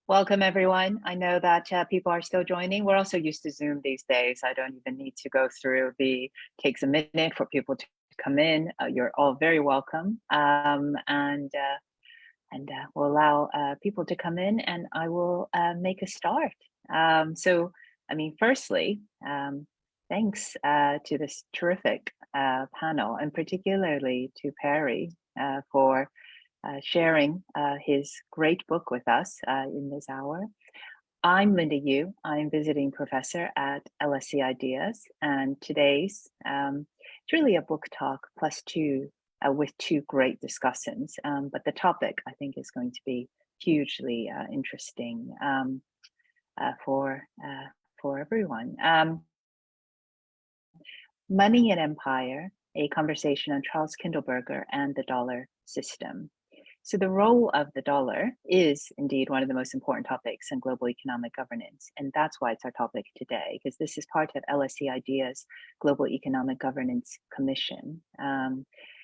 Welcome, everyone. I know that people are still joining. We're also used to Zoom these days. I don't even need to go through takes a minute for people to come in. You're all very welcome. And we'll allow people to come in and I will make a start. Firstly, thanks to this terrific panel, and particularly to Perry for sharing his great book with us in this hour. I'm Linda Yueh. I'm visiting professor at LSE Ideas, and today's it's really a book talk plus two with two great discussants. But the topic I think is going to be hugely interesting for everyone. Money and Empire: A Conversation on Charles Kindleberger and the Dollar System. So the role of the dollar is indeed one of the most important topics in global economic governance. And that's why it's our topic today, because this is part of LSE Ideas Global Economic Governance Commission.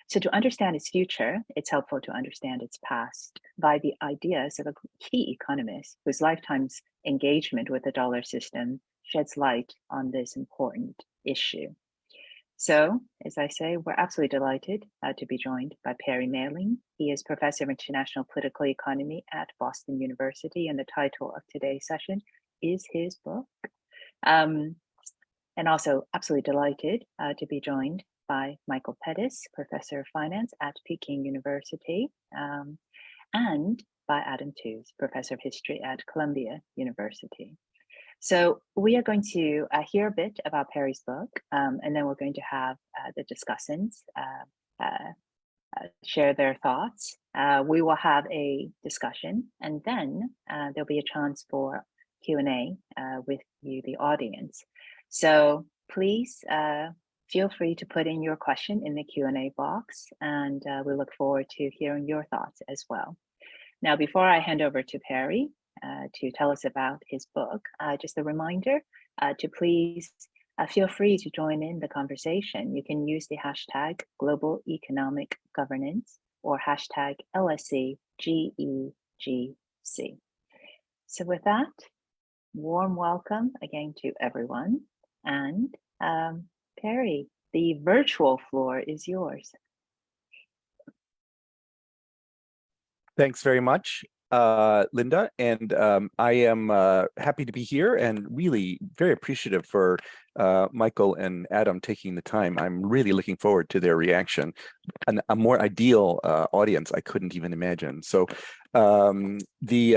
So to understand its future, it's helpful to understand its past by the ideas of a key economist whose lifetime's engagement with the dollar system sheds light on this important issue. So, as I say, we're absolutely delighted to be joined by Perry Mehrling. He is Professor of International Political Economy at Boston University, and the title of today's session is his book. And also absolutely delighted to be joined by Michael Pettis, Professor of Finance at Peking University, and by Adam Tooze, Professor of History at Columbia University. So we are going to hear a bit about Perry's book, and then we're going to have the discussants share their thoughts. We will have a discussion, and then there'll be a chance for Q&A with you, the audience. So please feel free to put in your question in the Q&A box, and we look forward to hearing your thoughts as well. Now, before I hand over to Perry, to tell us about his book, just a reminder to please feel free to join in the conversation. You can use the hashtag Global Economic Governance or hashtag LSE GEGC. So with that, warm welcome again to everyone. And Perry, the virtual floor is yours. Thanks very much, Linda, and I am happy to be here and really very appreciative for Michael and Adam taking the time. I'm really looking forward to their reaction. A more ideal audience I couldn't even imagine. So let me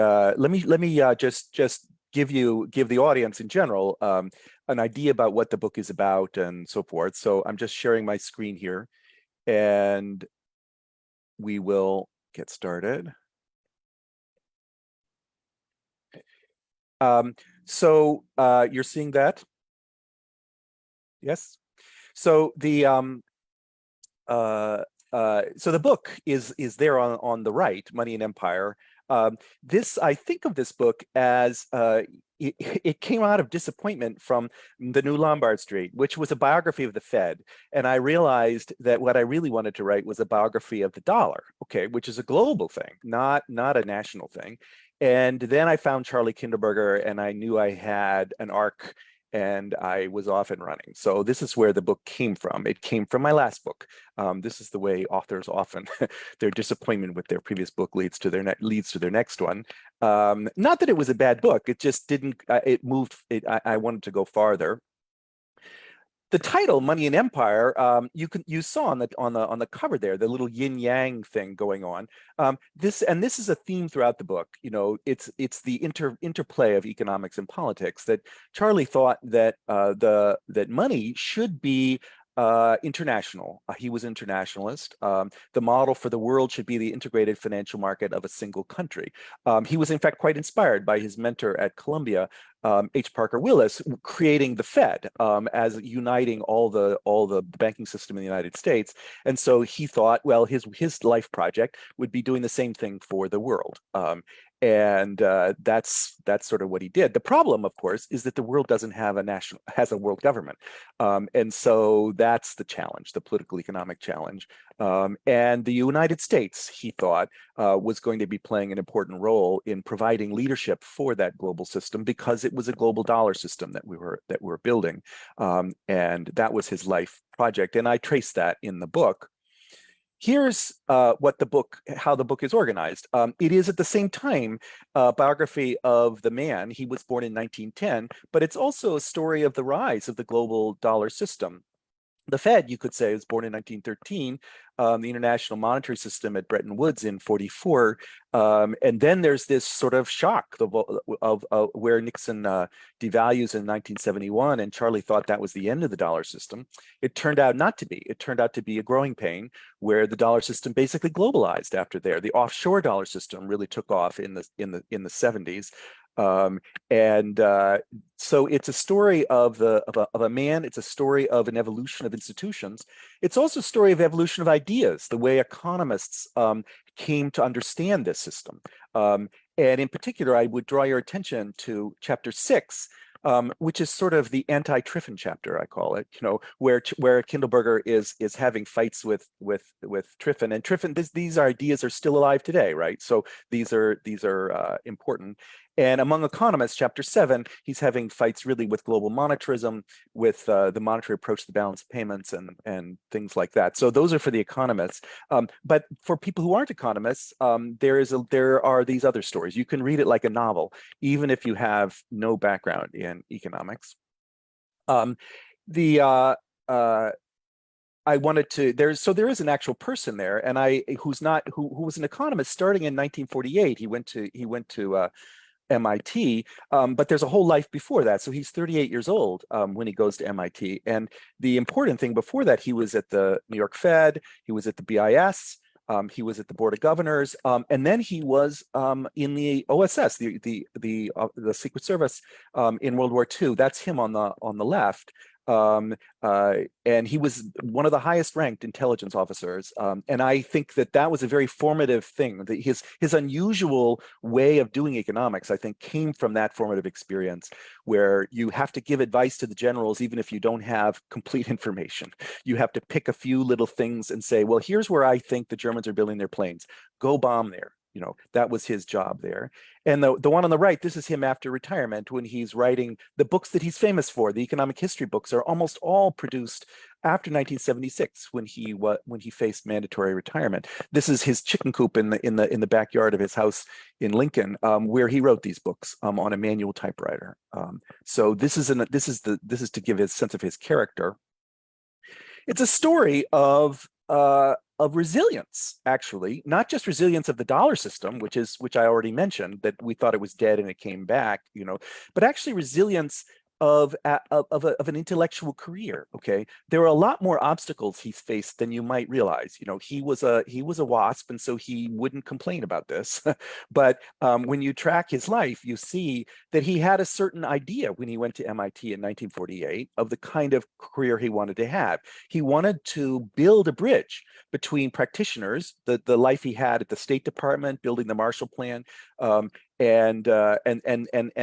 just give the audience in general an idea about what the book is about and so forth. So I'm just sharing my screen here, and we will get started. So you're seeing that? Yes. So the book is there on the right, Money and Empire. I think of this book as it came out of disappointment from The New Lombard Street, which was a biography of the Fed. And I realized that what I really wanted to write was a biography of the dollar, okay, which is a global thing, not a national thing. And then I found Charlie Kindleberger, and I knew I had an arc, and I was off and running. So this is where the book came from. It came from my last book. This is the way authors often, their disappointment with their previous book leads to their next one. Not that it was a bad book. It just didn't. It moved. I wanted to go farther. The title, Money and Empire, you saw on the cover there, the little yin yang thing going on. This is a theme throughout the book. You know, it's the interplay of economics and politics, that Charlie thought that that money should be international. He was internationalist. The model for the world should be the integrated financial market of a single country. He was in fact quite inspired by his mentor at Columbia, H. Parker Willis, creating the Fed as uniting all the banking system in the United States. And so he thought, well, his life project would be doing the same thing for the world. And that's sort of what he did. The problem, of course, is that the world doesn't have has a world government, and so that's the challenge, the political economic challenge. And the United States, he thought, was going to be playing an important role in providing leadership for that global system because it was a global dollar system that we were building, and that was his life project. And I trace that in the book. Here's how the book is organized. It is at the same time a biography of the man. He was born in 1910, but it's also a story of the rise of the global dollar system. The Fed, you could say, was born in 1913, the international monetary system at Bretton Woods in 44. And then there's this sort of shock of where Nixon devalues in 1971, and Charlie thought that was the end of the dollar system. It turned out not to be. It turned out to be a growing pain where the dollar system basically globalized after there. The offshore dollar system really took off in the 70s. So it's a story of a man. It's a story of an evolution of institutions. It's also a story of evolution of ideas, the way economists came to understand this system. And in particular, I would draw your attention to chapter 6, which is sort of the anti-Triffin chapter, I call it, where Kindleberger is having fights with Triffin, and Triffin. These ideas are still alive today, right? So these are important. And among economists, chapter 7, he's having fights really with global monetarism, with the monetary approach to the balance of payments and things like that. So those are for the economists. But for people who aren't economists, there are these other stories. You can read it like a novel, even if you have no background in economics. I wanted to, there is an actual person there, and who was an economist starting in 1948. He went to MIT, but there's a whole life before that. So he's 38 years old when he goes to MIT. And the important thing before that, he was at the New York Fed, he was at the BIS, he was at the Board of Governors, and then he was in the OSS, the Secret Service in World War II. That's him on the left. And he was one of the highest ranked intelligence officers. And I think that was a very formative thing. His unusual way of doing economics, I think, came from that formative experience where you have to give advice to the generals, even if you don't have complete information. You have to pick a few little things and say, well, here's where I think the Germans are building their planes. Go bomb there. That was his job there. And the one on the right, this is him after retirement when he's writing the books that he's famous for. The economic history books are almost all produced after 1976 when he faced mandatory retirement. This is his chicken coop in the backyard of his house in Lincoln, where he wrote these books on a manual typewriter. So this is to give his sense of his character. It's a story of resilience, actually, not just resilience of the dollar system, which I already mentioned, that we thought it was dead and it came back, but actually resilience of an intellectual career. Okay, there are a lot more obstacles he's faced than you might realize. He was a WASP, and so he wouldn't complain about this. But when you track his life, you see that he had a certain idea when he went to MIT in 1948 of the kind of career he wanted to have. He wanted to build a bridge between practitioners, the life he had at the State Department, building the Marshall Plan, and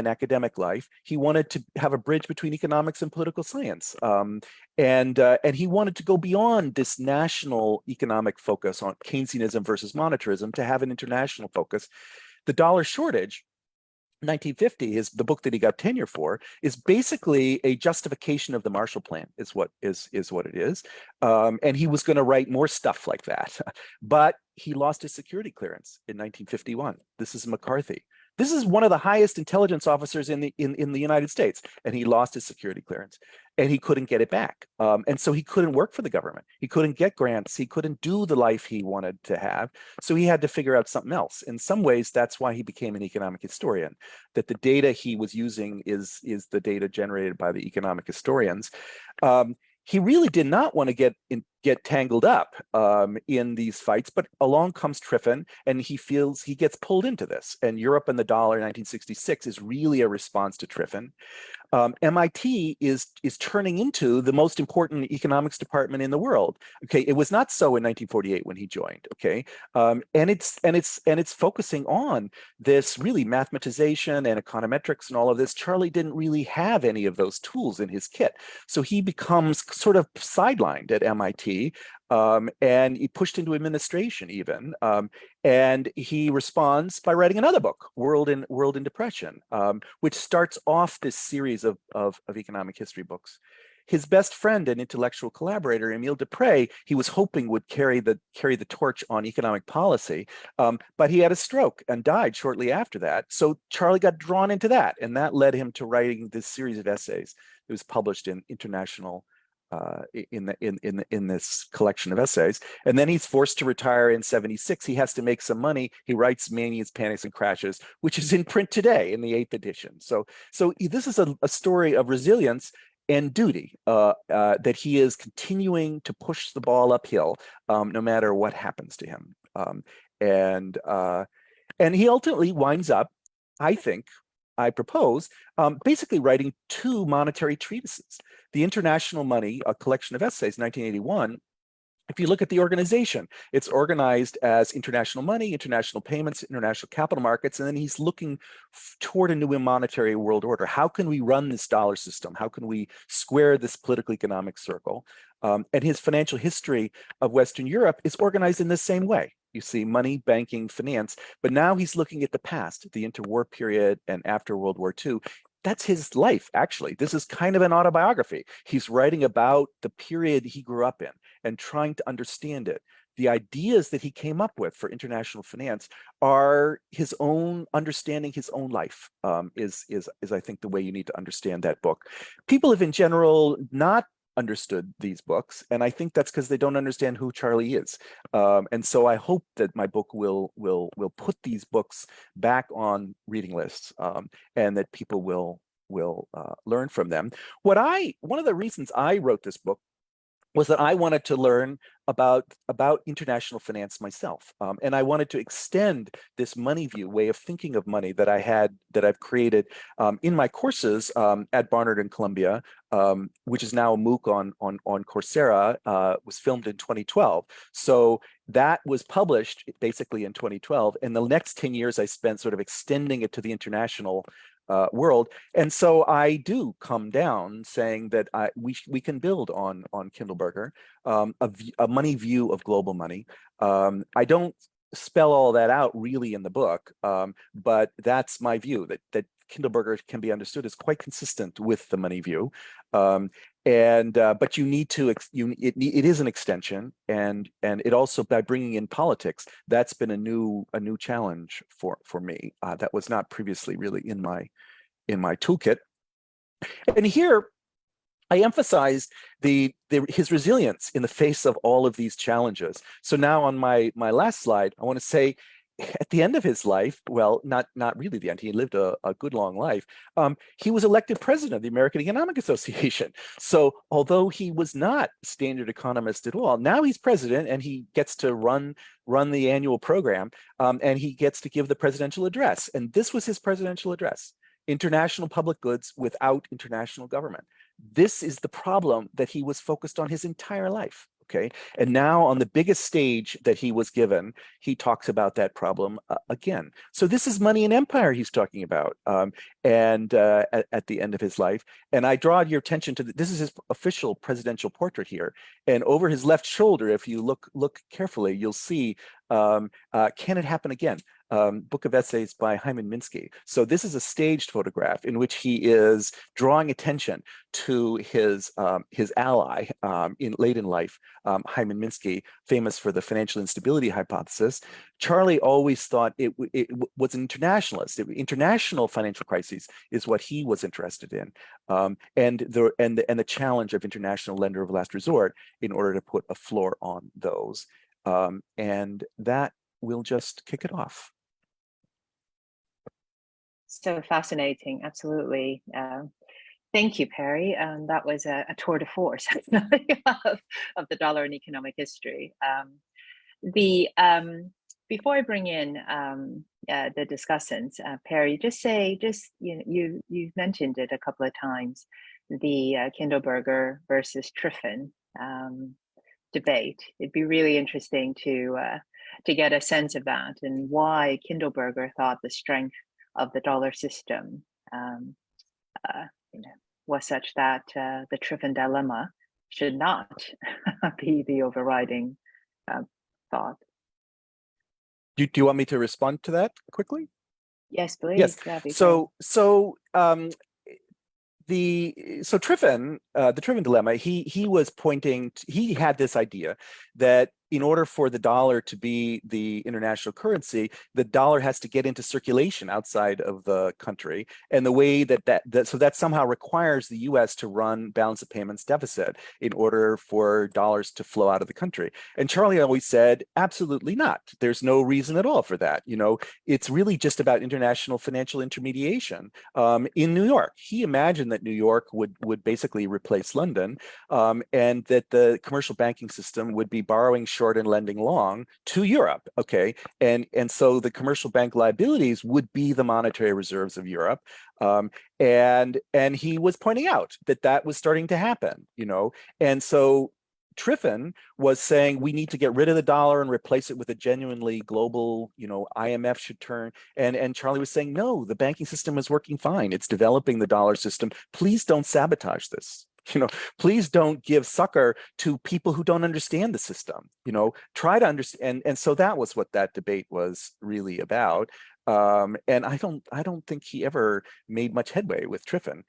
academic life. He wanted to have a bridge between economics and political science, and he wanted to go beyond this national economic focus on Keynesianism versus monetarism to have an international focus. The dollar shortage, 1950, is the book that he got tenure for, is basically a justification of the Marshall Plan, is what it is. And he was going to write more stuff like that, but he lost his security clearance in 1951. This is McCarthy. This is one of the highest intelligence officers in the United States, and he lost his security clearance, and he couldn't get it back. And so he couldn't work for the government. He couldn't get grants. He couldn't do the life he wanted to have. So he had to figure out something else. In some ways, that's why he became an economic historian, that the data he was using is the data generated by the economic historians. He really did not want to get get tangled up in these fights, but along comes Triffin, and he feels he gets pulled into this. And Europe and the Dollar in 1966 is really a response to Triffin. MIT is turning into the most important economics department in the world. Okay, it was not so in 1948 when he joined. Okay, and it's focusing on this really mathematization and econometrics and all of this. Charlie didn't really have any of those tools in his kit, so he becomes sort of sidelined at MIT. And he pushed into administration even. And he responds by writing another book, World in Depression, which starts off this series of economic history books. His best friend and intellectual collaborator, Emile Dupre, he was hoping would carry the torch on economic policy, but he had a stroke and died shortly after that. So Charlie got drawn into that, and that led him to writing this series of essays. It was published in International in this collection of essays. And then he's forced to retire in 76. He has to make some money. He writes Manias, Panics, and Crashes, which is in print today in the 8th edition. So this is a story of resilience and duty, that he is continuing to push the ball uphill no matter what happens to him. And he ultimately winds up, I propose, basically writing 2 monetary treatises. The International Money, a collection of essays, 1981. If you look at the organization, it's organized as international money, international payments, international capital markets, and then he's looking toward a new monetary world order. How can we run this dollar system? How can we square this political economic circle? And his financial history of Western Europe is organized in the same way. You see money, banking, finance, but now he's looking at the past, the interwar period and after World War II. That's his life, actually. This is kind of an autobiography. He's writing about the period he grew up in and trying to understand it. The ideas that he came up with for international finance are his own understanding, his own life, is I think the way you need to understand that book. People have in general not understood these books, and I think that's because they don't understand who Charlie is. And so I hope that my book will put these books back on reading lists, and that people will learn from them. One of the reasons I wrote this book was that I wanted to learn about international finance myself, and I wanted to extend this money view way of thinking of money that I've created in my courses at Barnard and Columbia, which is now a MOOC on Coursera. Was filmed in 2012, so that was published basically in 2012. And the next 10 years I spent sort of extending it to the international world. And so I do come down saying that we can build on Kindleberger, a money view of global money. I don't spell all that out really in the book, but that's my view, that Kindleberger can be understood as quite consistent with the money view. But you need to, it is an extension, and it also, by bringing in politics, that's been a new challenge for me that was not previously really in my toolkit. And here I emphasized his resilience in the face of all of these challenges. So now on my last slide, I want to say, at the end of his life, well, not really the end, he lived a good long life, he was elected president of the American Economic Association. So although he was not standard economist at all, now he's president and he gets to run the annual program, and he gets to give the presidential address. And this was his presidential address: international public goods without international government. This is the problem that he was focused on his entire life. Okay, and now on the biggest stage that he was given, he talks about that problem again. So this is money and empire he's talking about, at the end of his life. And I draw your attention to this is his official presidential portrait here. And over his left shoulder, if you look carefully, you'll see Can It Happen Again? Book of essays by Hyman Minsky. So this is a staged photograph in which he is drawing attention to his ally late in life, Hyman Minsky, famous for the financial instability hypothesis. Charlie always thought it was an internationalist. International financial crises is what he was interested in, and the challenge of international lender of last resort in order to put a floor on those, and that will just kick it off. So fascinating, absolutely. Thank you, Perry. That was a tour de force of the dollar in economic history. The Before I bring in the discussants, Perry, you've mentioned it a couple of times, the Kindleberger versus Triffin debate. It'd be really interesting to get a sense of that and why Kindleberger thought the strength of the dollar system you know, was such that the Triffin dilemma should not be the overriding thought. Do you want me to respond to that quickly? Yes, please. Yes. That'd be So Triffin, the Triffin dilemma, he was he had this idea that in order for the dollar to be the international currency, the dollar has to get into circulation outside of the country. And the way so that somehow requires the US to run balance of payments deficit in order for dollars to flow out of the country. And Charlie always said, absolutely not. There's no reason at all for that. It's really just about international financial intermediation. In New York, he imagined that New York would basically replace London, and that the commercial banking system would be borrowing short and lending long to Europe. Okay, and so the commercial bank liabilities would be the monetary reserves of Europe, and he was pointing out that was starting to happen. And so Triffin was saying we need to get rid of the dollar and replace it with a genuinely global, IMF should turn. And Charlie was saying, no, the banking system is working fine. It's developing the dollar system. Please don't sabotage this. Please don't give succor to people who don't understand the system. Try to understand. And so that was what that debate was really about. And I don't think he ever made much headway with Triffin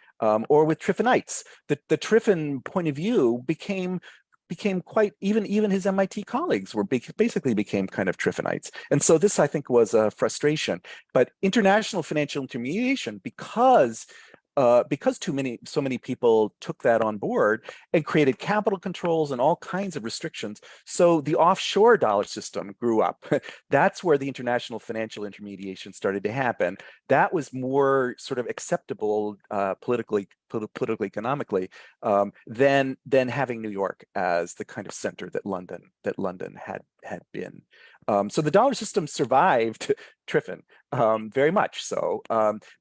or with Triffinites. The Triffin point of view became quite, even his MIT colleagues basically became kind of Triffinites. And so this, I think, was a frustration. But international financial intermediation, because so many people took that on board and created capital controls and all kinds of restrictions. So the offshore dollar system grew up. That's where the international financial intermediation started to happen. That was more sort of acceptable politically, economically, than having New York as the kind of center that London had been. So the dollar system survived Triffin, very much so.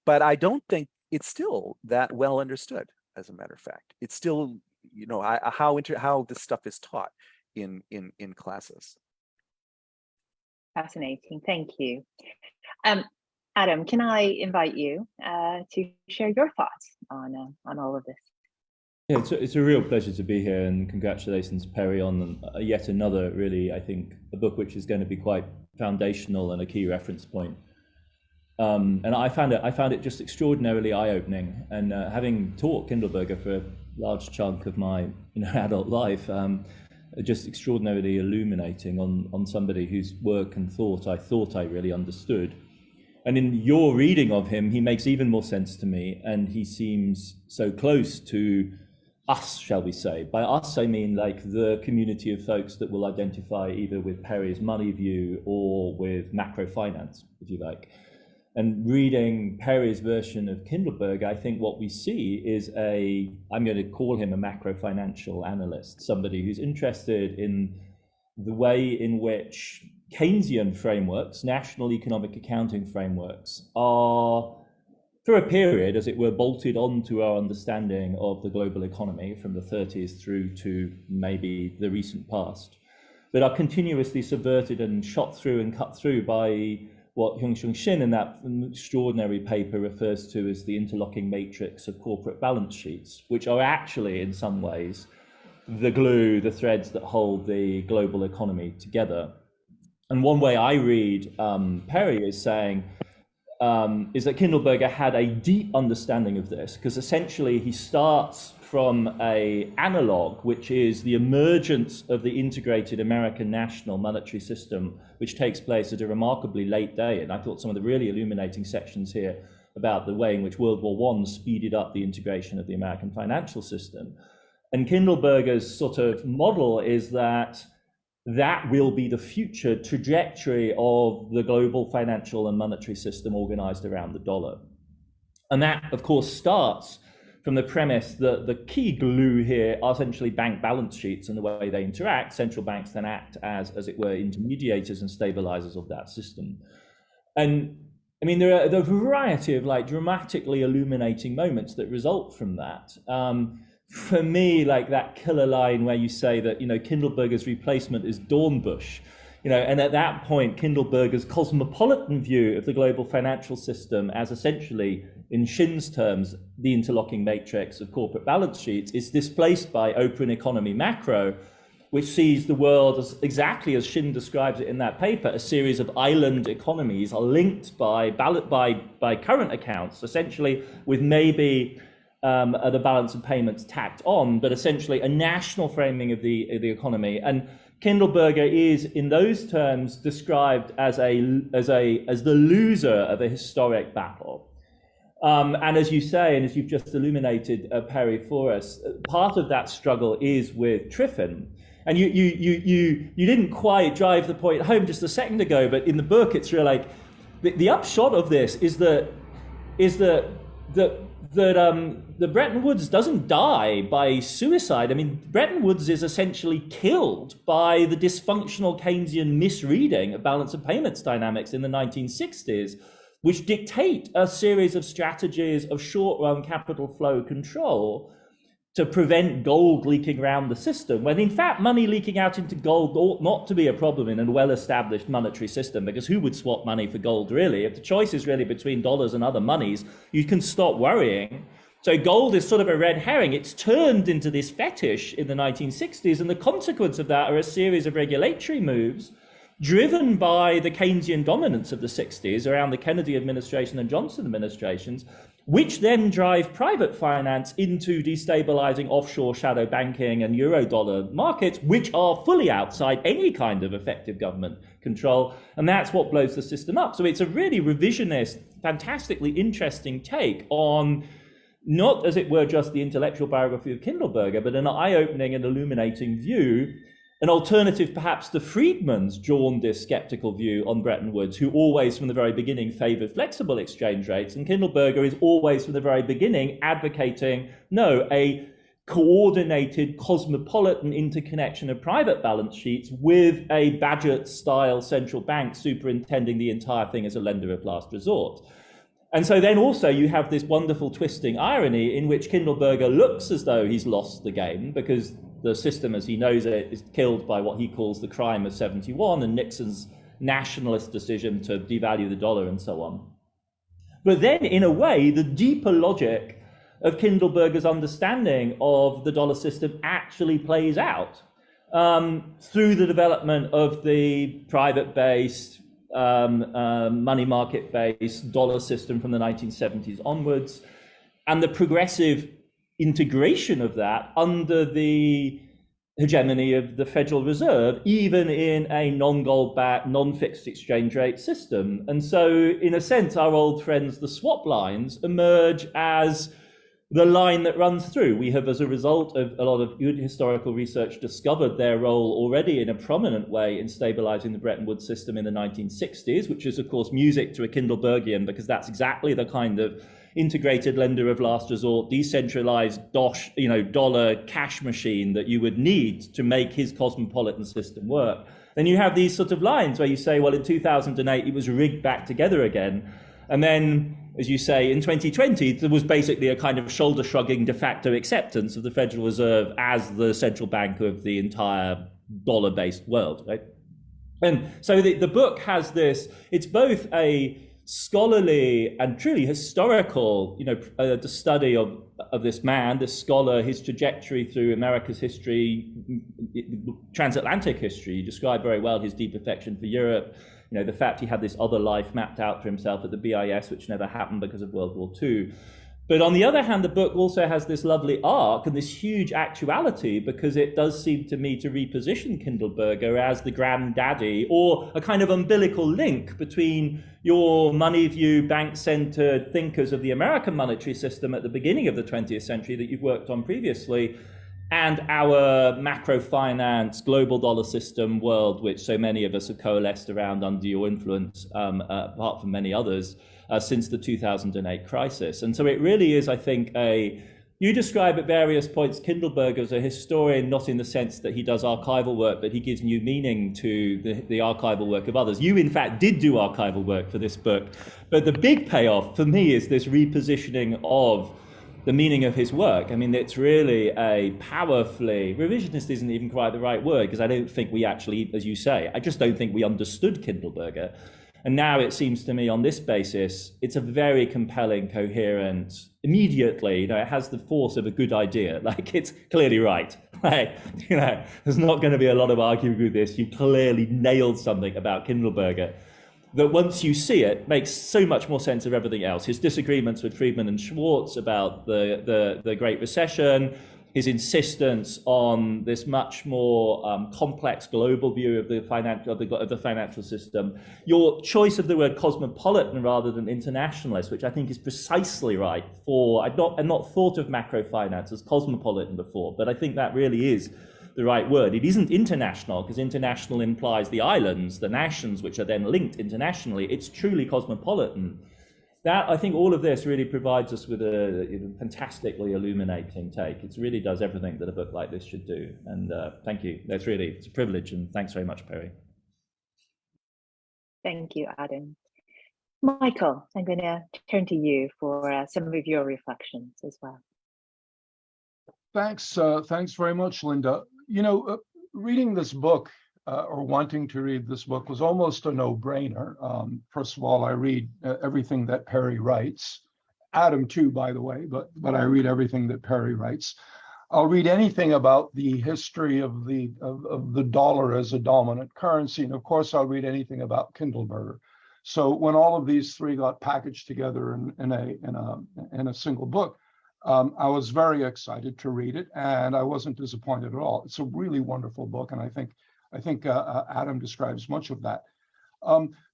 But I don't think it's still that well understood. As a matter of fact, it's still, how this stuff is taught in classes. Fascinating. Thank you. Adam, can I invite you to share your thoughts on all of this? Yeah, it's a real pleasure to be here, and congratulations, Perry, on yet another, really, I think, a book which is going to be quite foundational and a key reference point. And I found it just extraordinarily eye-opening. And having taught Kindleberger for a large chunk of my adult life, just extraordinarily illuminating on somebody whose work and thought I really understood. And in your reading of him, he makes even more sense to me, and he seems so close to us, shall we say. By us, I mean like the community of folks that will identify either with Perry's money view or with macro finance, if you like. And reading Perry's version of Kindleberger, I think what we see is I'm going to call him a macro financial analyst, somebody who's interested in the way in which Keynesian frameworks, national economic accounting frameworks, are, for a period, as it were, bolted onto our understanding of the global economy from the 30s through to maybe the recent past, but are continuously subverted and shot through and cut through by what Hyung-Sung Shin in that extraordinary paper refers to as the interlocking matrix of corporate balance sheets, which are actually, in some ways, the glue, the threads that hold the global economy together. And one way I read Perry is saying, is that Kindleberger had a deep understanding of this, because essentially he starts from an analog, which is the emergence of the integrated American national monetary system, which takes place at a remarkably late day. And I thought some of the really illuminating sections here about the way in which World War I speeded up the integration of the American financial system. And Kindleberger's sort of model is that will be the future trajectory of the global financial and monetary system organized around the dollar. And that, of course, starts from the premise that the key glue here are essentially bank balance sheets and the way they interact. Central banks then act as it were, intermediators and stabilizers of that system. And I mean, there are a variety of like dramatically illuminating moments that result from that. For me, like that killer line where you say that, you know, Kindleberger's replacement is Dornbusch, you know, and at that point, Kindleberger's cosmopolitan view of the global financial system as essentially, in Shin's terms, the interlocking matrix of corporate balance sheets is displaced by open economy macro, which sees the world as exactly as Shin describes it in that paper, a series of island economies are linked by current accounts, essentially with maybe the balance of payments tacked on, but essentially a national framing of the economy. And Kindleberger is, in those terms, described as the loser of a historic battle. And as you say, and as you've just illuminated, Perry, for us, part of that struggle is with Triffin. And you didn't quite drive the point home just a second ago, but in the book, it's really like the upshot of this is that Bretton Woods doesn't die by suicide. I mean, Bretton Woods is essentially killed by the dysfunctional Keynesian misreading of balance of payments dynamics in the 1960s, which dictate a series of strategies of short-run capital flow control to prevent gold leaking around the system, when in fact money leaking out into gold ought not to be a problem in a well-established monetary system, because who would swap money for gold really? If the choice is really between dollars and other monies, you can stop worrying. So gold is sort of a red herring. It's turned into this fetish in the 1960s, and the consequence of that are a series of regulatory moves driven by the Keynesian dominance of the 60s around the Kennedy administration and Johnson administrations, which then drive private finance into destabilizing offshore shadow banking and Eurodollar markets, which are fully outside any kind of effective government control. And that's what blows the system up. So it's a really revisionist, fantastically interesting take on not, as it were, just the intellectual biography of Kindleberger, but an eye-opening and illuminating view, an alternative perhaps to Friedman's jaundiced skeptical view on Bretton Woods, who always from the very beginning favored flexible exchange rates. And Kindleberger is always from the very beginning advocating, no, a coordinated cosmopolitan interconnection of private balance sheets with a Bagehot-style central bank superintending the entire thing as a lender of last resort. And so then also you have this wonderful twisting irony in which Kindleberger looks as though he's lost the game, because the system as he knows it is killed by what he calls the crime of 71 and Nixon's nationalist decision to devalue the dollar and so on. But then in a way, the deeper logic of Kindleberger's understanding of the dollar system actually plays out through the development of the private-based, money market-based dollar system from the 1970s onwards, and the progressive integration of that under the hegemony of the Federal Reserve, even in a non-gold-backed, non-fixed exchange rate system. And so, in a sense, our old friends, the swap lines, emerge as the line that runs through. We have, as a result of a lot of good historical research, discovered their role already in a prominent way in stabilizing the Bretton Woods system in the 1960s, which is, of course, music to a Kindlebergian, because that's exactly the kind of integrated lender of last resort, decentralized dollar cash machine that you would need to make his cosmopolitan system work. Then you have these sort of lines where you say, well, in 2008, it was rigged back together again. And then, as you say, in 2020, there was basically a kind of shoulder-shrugging de facto acceptance of the Federal Reserve as the central bank of the entire dollar-based world, right? And so the book has this, it's both a scholarly and truly historical, the study of this man, this scholar, his trajectory through America's history, transatlantic history. You describe very well his deep affection for Europe, the fact he had this other life mapped out for himself at the BIS, which never happened because of World War II. But on the other hand, the book also has this lovely arc and this huge actuality, because it does seem to me to reposition Kindleberger as the granddaddy, or a kind of umbilical link between your money view, bank-centered thinkers of the American monetary system at the beginning of the 20th century that you've worked on previously, and our macro finance, global dollar system world, which so many of us have coalesced around under your influence, apart from many others, since the 2008 crisis. And so it really is, I think, a You describe at various points Kindleberger as a historian, not in the sense that he does archival work, but he gives new meaning to the archival work of others. You, in fact, did do archival work for this book. But the big payoff for me is this repositioning of the meaning of his work. I mean, it's really a powerfully, revisionist isn't even quite the right word, because I don't think we actually, as you say, I just don't think we understood Kindleberger. And now it seems to me on this basis, it's a very compelling, coherent, immediately, it has the force of a good idea. Like, it's clearly right. Like, there's not going to be a lot of arguing with this. You clearly nailed something about Kindleberger that once you see it, makes so much more sense of everything else. His disagreements with Friedman and Schwartz about the Great Recession, his insistence on this much more complex global view of the financial system, your choice of the word cosmopolitan rather than internationalist, which I think is precisely right for, I'd not thought of macro finance as cosmopolitan before, but I think that really is the right word. It isn't international, because international implies the islands, the nations, which are then linked internationally. It's truly cosmopolitan. That, I think all of this really provides us with a fantastically illuminating take. It really does everything that a book like this should do. And thank you. It's a privilege, and thanks very much, Perry. Thank you, Adam. Michael, I'm going to turn to you for some of your reflections as well. Thanks very much, Linda. Reading this book, or wanting to read this book, was almost a no-brainer. First of all, I read everything that Perry writes. Adam too, by the way, but I read everything that Perry writes. I'll read anything about the history of the dollar as a dominant currency, and of course, I'll read anything about Kindleberger. So when all of these three got packaged together in a single book, I was very excited to read it, and I wasn't disappointed at all. It's a really wonderful book, and I think Adam describes much of that.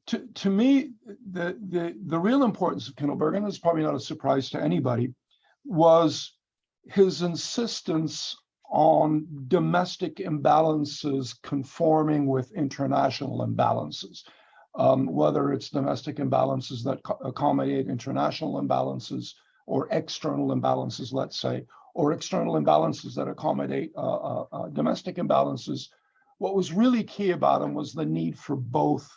To me, the real importance of Kindleberger, and it's probably not a surprise to anybody, was his insistence on domestic imbalances conforming with international imbalances, whether it's domestic imbalances that accommodate international imbalances, or external imbalances, let's say, or external imbalances that accommodate domestic imbalances. What was really key about him was the need for both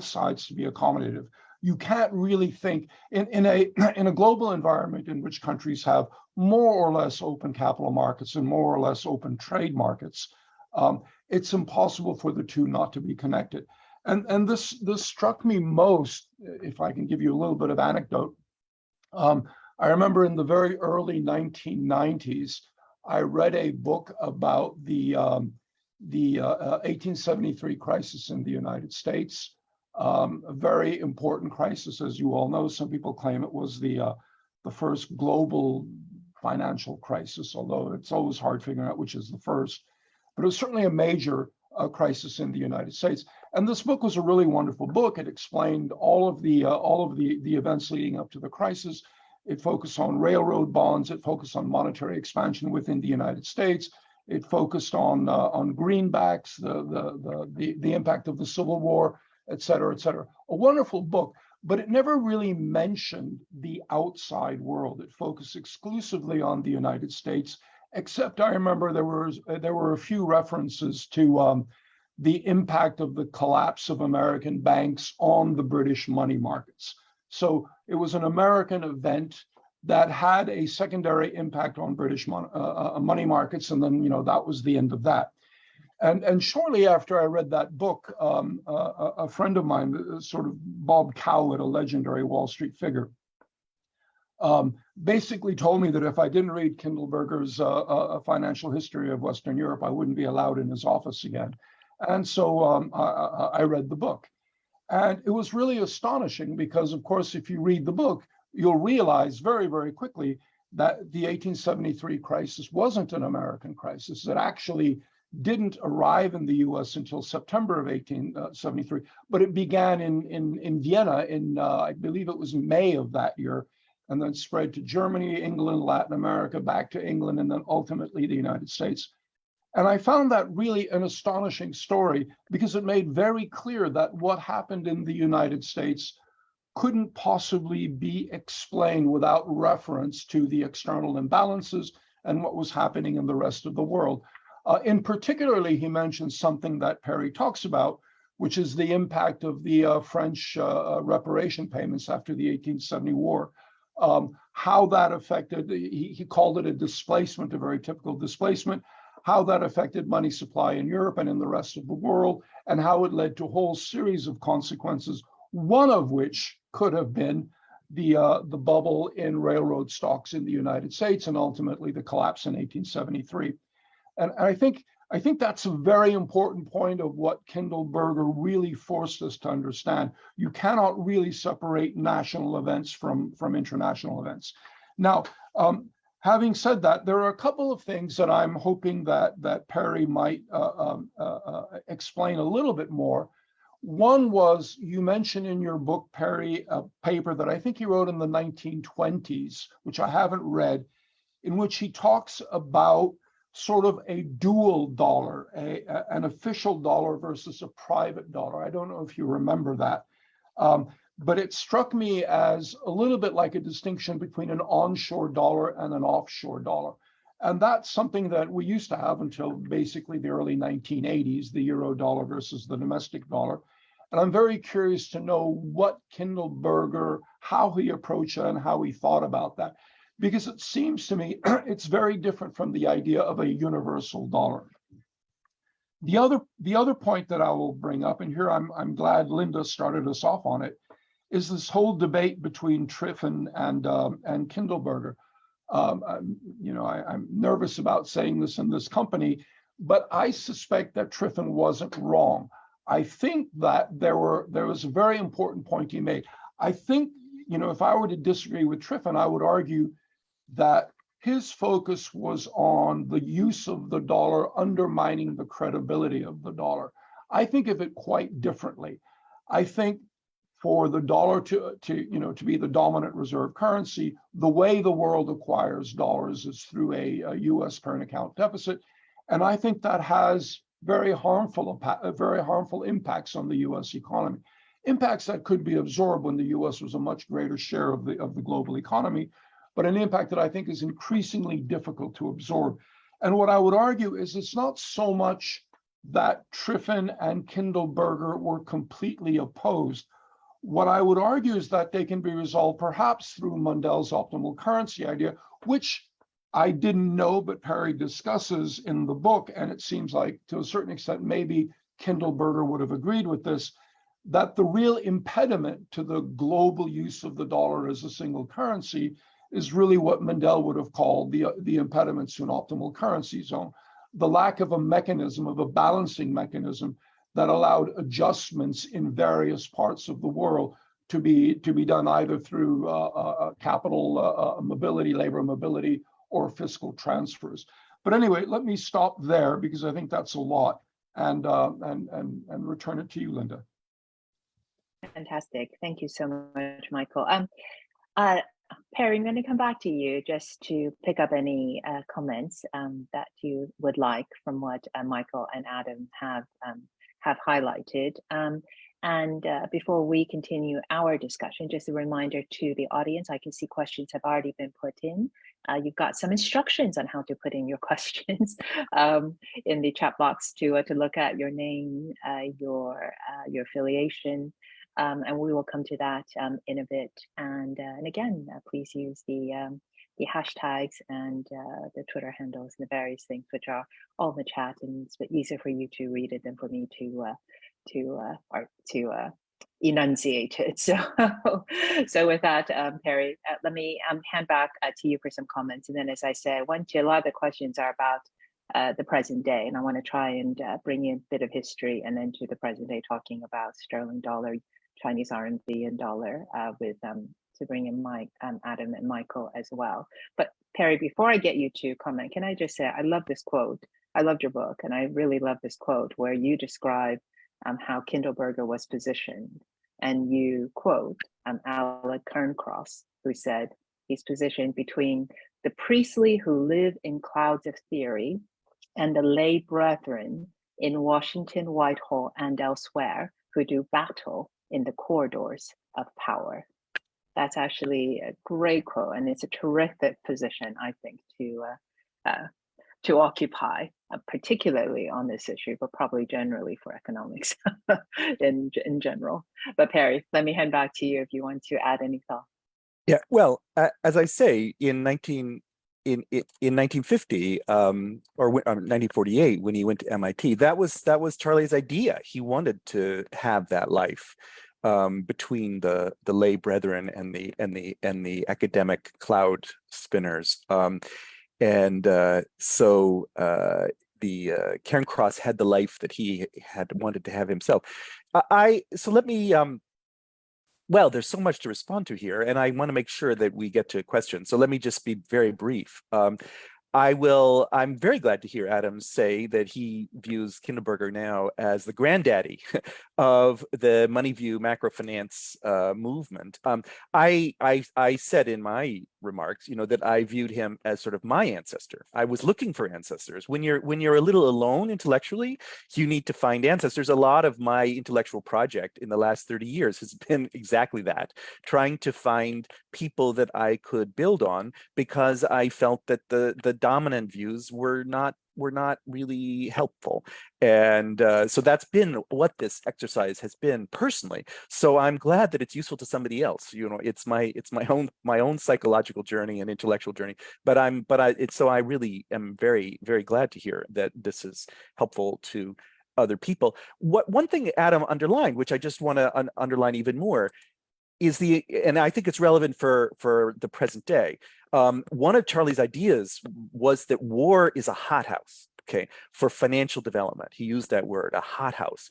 sides to be accommodative. You can't really think in a global environment in which countries have more or less open capital markets and more or less open trade markets. It's impossible for the two not to be connected. And this struck me most, if I can give you a little bit of anecdote. I remember in the very early 1990s, I read a book about the 1873 crisis in the United States, a very important crisis, as you all know. Some people claim it was the first global financial crisis, although it's always hard figuring out which is the first. But it was certainly a major crisis in the United States. And this book was a really wonderful book. It explained all of the events leading up to the crisis. It focused on railroad bonds. It focused on monetary expansion within the United States. It focused on greenbacks, the impact of the Civil War, et cetera, et cetera. A wonderful book, but it never really mentioned the outside world. It focused exclusively on the United States, except I remember there were a few references to the impact of the collapse of American banks on the British money markets. So it was an American event that had a secondary impact on British money markets, and then that was the end of that. And shortly after I read that book, a friend of mine, sort of Bob Cowlett, a legendary Wall Street figure, basically told me that if I didn't read Kindleberger's A Financial History of Western Europe, I wouldn't be allowed in his office again. And so I read the book. And it was really astonishing because, of course, if you read the book, you'll realize very, very quickly that the 1873 crisis wasn't an American crisis. It actually didn't arrive in the US until September of 1873, but it began in Vienna in, I believe it was May of that year, and then spread to Germany, England, Latin America, back to England, and then ultimately the United States. And I found that really an astonishing story because it made very clear that what happened in the United States couldn't possibly be explained without reference to the external imbalances and what was happening in the rest of the world. In particularly, he mentions something that Perry talks about, which is the impact of the French reparation payments after the 1870 war. How that affected, he called it a displacement, a very typical displacement, how that affected money supply in Europe and in the rest of the world, and how it led to a whole series of consequences, one of which could have been the bubble in railroad stocks in the United States and ultimately the collapse in 1873. And I think that's a very important point of what Kindleberger really forced us to understand. You cannot really separate national events from international events. Now, having said that, there are a couple of things that I'm hoping that Perry might explain a little bit more. One was, you mentioned in your book, Perry, a paper that I think he wrote in the 1920s, which I haven't read, in which he talks about sort of a dual dollar, an official dollar versus a private dollar. I don't know if you remember that. But it struck me as a little bit like a distinction between an onshore dollar and an offshore dollar. And that's something that we used to have until basically the early 1980s, the euro dollar versus the domestic dollar. And I'm very curious to know what Kindleberger, how he approached it and how he thought about that. Because it seems to me it's very different from the idea of a universal dollar. The other point that I will bring up, and here I'm glad Linda started us off on it, is this whole debate between Triffin and Kindleberger. I'm nervous about saying this in this company, but I suspect that Triffin wasn't wrong. I think that there was a very important point he made. I think, if I were to disagree with Triffin, I would argue that his focus was on the use of the dollar undermining the credibility of the dollar. I think of it quite differently. I think for the dollar to be the dominant reserve currency, the way the world acquires dollars is through a U.S. current account deficit, and I think that has very harmful impacts on the U.S. economy. Impacts that could be absorbed when the U.S. was a much greater share of the global economy, but an impact that I think is increasingly difficult to absorb. And what I would argue is it's not so much that Triffin and Kindleberger were completely opposed. What I would argue is that they can be resolved perhaps through Mundell's optimal currency idea, which I didn't know, but Perry discusses in the book, and it seems like to a certain extent maybe Kindleberger would have agreed with this, that the real impediment to the global use of the dollar as a single currency is really what Mundell would have called the impediments to an optimal currency zone, the lack of a mechanism, of a balancing mechanism that allowed adjustments in various parts of the world to be done either through capital mobility, labor mobility, or fiscal transfers. But anyway, let me stop there because I think that's a lot, and return it to you, Linda. Fantastic. Thank you so much, Michael. Perry, I'm going to come back to you just to pick up any comments that you would like from what Michael and Adam have highlighted. And before we continue our discussion, just a reminder to the audience, I can see questions have already been put in. You've got some instructions on how to put in your questions in the chat box to look at your name, your affiliation, and we will come to that in a bit. And again, please use the hashtags and the Twitter handles and the various things which are all in the chat, and it's a bit easier for you to read it than for me to enunciate it. So with that, Perry, let me hand back to you for some comments. And then, as I said, a lot of the questions are about the present day, and I want to try and bring in a bit of history and then to the present day, talking about sterling dollar, Chinese RMB, and dollar to bring in Mike, Adam, and Michael as well. But Perry, before I get you to comment, can I just say I love this quote. I loved your book, and I really love this quote where you describe how Kindleberger was positioned, and you quote Alec Cairncross, who said he's positioned between the priestly who live in clouds of theory and the lay brethren in Washington, Whitehall, and elsewhere who do battle in the corridors of power. That's actually a great quote, and it's a terrific position, I think, to occupy, particularly on this issue, but probably generally for economics in general. But Perry, let me hand back to you if you want to add any thought. Yeah, well, as I say, in 1950 or 1948, when he went to MIT, that was Charlie's idea. He wanted to have that life between the lay brethren and the academic cloud spinners. So Cairncross had the life that he had wanted to have himself. So let me. Well, there's so much to respond to here, and I want to make sure that we get to questions. So let me just be very brief. I'm very glad to hear Adam say that he views Kindleberger now as the granddaddy of the money view macrofinance movement. I said in my remarks, that I viewed him as sort of my ancestor. I was looking for ancestors. When you're a little alone intellectually, you need to find ancestors. A lot of my intellectual project in the last 30 years has been exactly that, trying to find people that I could build on, because I felt that the dominant views were not really helpful. And so that's been what this exercise has been personally. So I'm glad that it's useful to somebody else. It's my own psychological journey and intellectual journey. So I really am very, very glad to hear that this is helpful to other people. One thing Adam underlined, which I just want to underline even more, is and I think it's relevant for the present day. One of Charlie's ideas was that war is a hothouse, okay, for financial development. He used that word, a hothouse,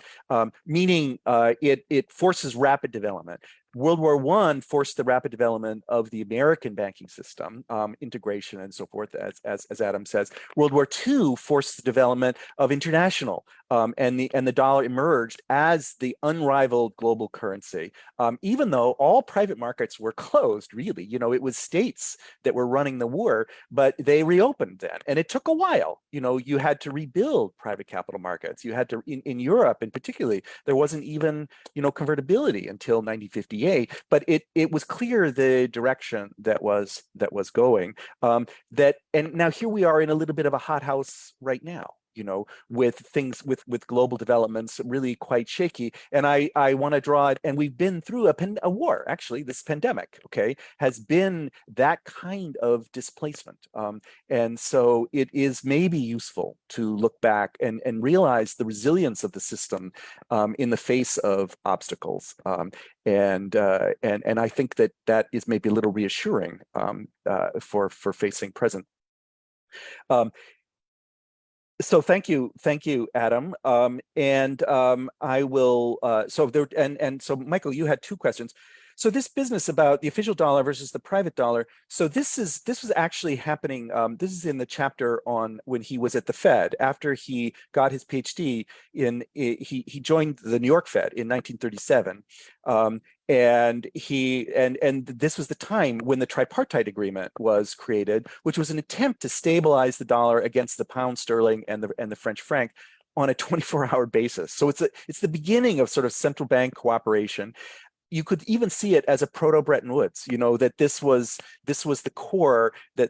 meaning it forces rapid development. World War I forced the rapid development of the American banking system, integration and so forth, as Adam says. World War II forced the development of international, and the dollar emerged as the unrivaled global currency. Even though all private markets were closed, really, it was states that were running the war, but they reopened then, and it took a while. You had to rebuild private capital markets. You had to, in Europe, in particularly, there wasn't even convertibility until 1958. But it was clear the direction that was going. And now here we are in a little bit of a hothouse right now, with things with global developments really quite shaky. And I want to draw it, and we've been through a war. Actually, this pandemic, okay, has been that kind of displacement. And so it is maybe useful to look back and realize the resilience of the system in the face of obstacles. And I think that is maybe a little reassuring for facing present. So thank you, Adam. I will. So Michael, you had two questions. So this business about the official dollar versus the private dollar. So this was actually happening. This is in the chapter on when he was at the Fed. After he got his PhD he joined the New York Fed in 1937. And this was the time when the tripartite agreement was created, which was an attempt to stabilize the dollar against the pound sterling and the French franc on a 24-hour basis. So it's the beginning of sort of central bank cooperation. You could even see it as a proto-Bretton Woods, that this was the core that